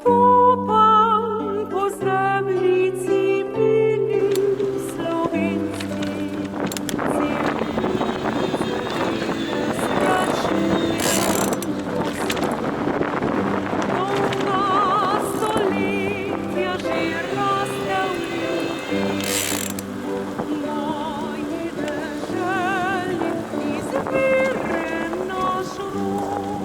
stopam po zemljici mili slovenski, dolga stoletja že raste v ljudi, moji deželi izvire naš rod.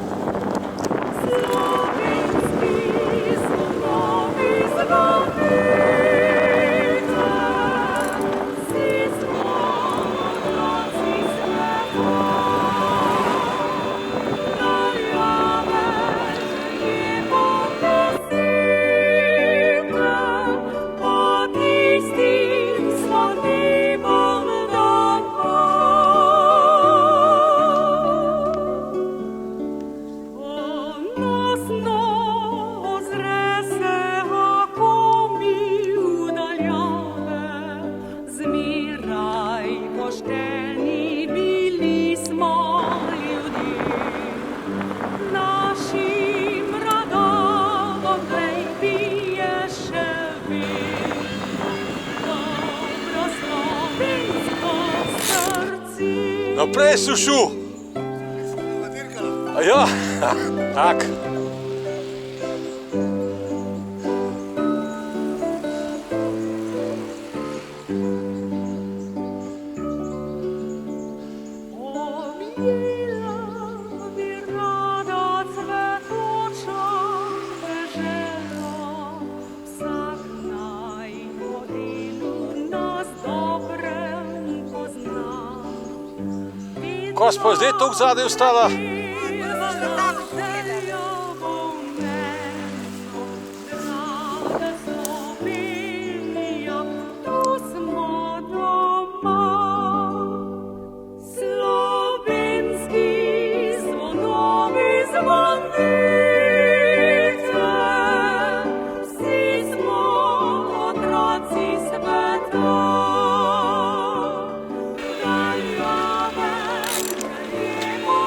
Slovenski zvonovi zvonite, vsi smo otroci sveta. Najave želimo nosite, pod istim zvonimom doma. Ponosno ozre se, ako mi udaljave, zmeraj pošteni bili smo ljudje. Našim radovom glej bije še vedno dobro slovensko srce. Naprej, Sušu! A ja, tak. Objela bi rada cvetoča dežela, vsak naj po delu nas dobrem pozna. Ko smo zdaj tukaj zadaj ostala? Najave želimo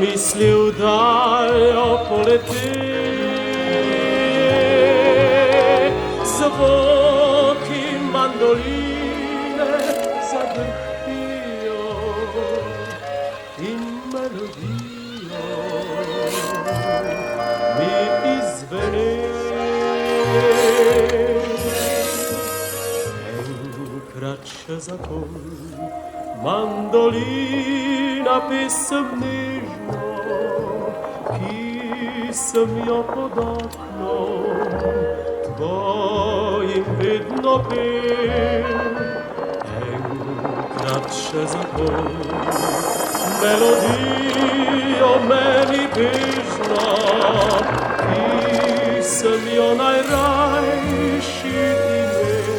mislil, da jo poleti. Zvoki mandoline zadrhtijo in melodijo mi izvene. Enkrat še zapoj, mandolina pesem nežno, ki sem jo pod oknom tvojim vedno pel. Enkrat še zapoj, melodijo meni bežno, ki sem jo najrajši imel.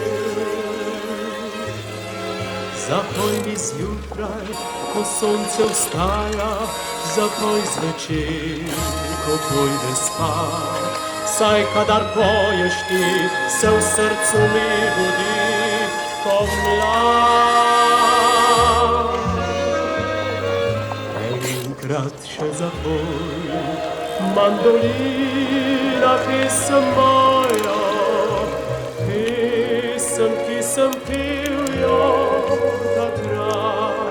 Zapoj mi zjutraj, ko sonce vstaja, zapoj zvečer, ko pojde spat. Saj kadar poješ ti, se v srcu mi budi pomlad. Enkrat še zapoj, mandolina, pesem moja, pesem, ki sem pil jo takrat.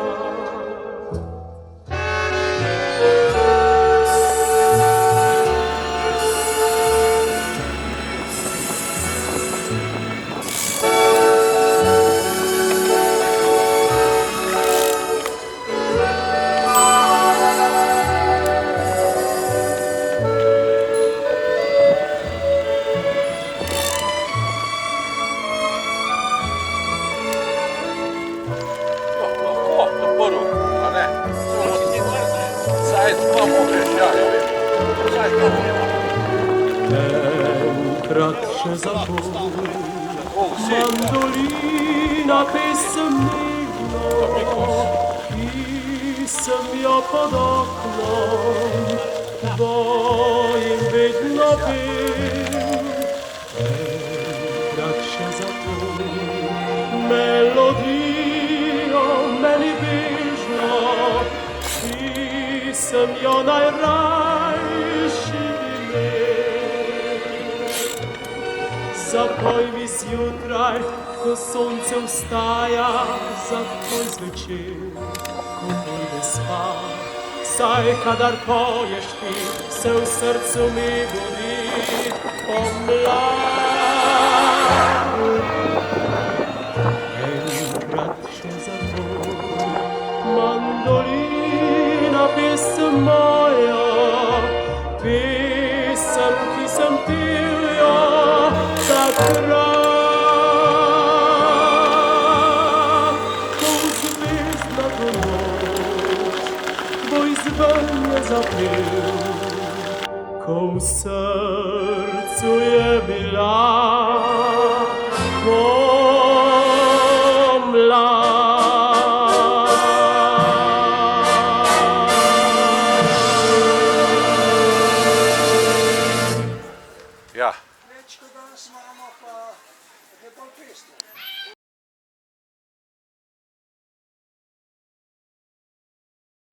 Enkrat še zapoj, mandolina, pesem nežno, ki sem jo pod oknom tvojim vedno pel. Enkrat še zapoj, melodijo meni bežno, ki sem jo najrajši imel. Zapoj mi zjutraj, ko sonce vstaja, zapoj zvečer, ko pojde spat. Saj kadar poješ ti, se v srcu mi budi pomlad. Enkrat še zapoj, mandolina, pesem moja, pesem, ki sem pil jo takrat. Ko zvezdnato noč bo izven je zapel, ko v srcu je bila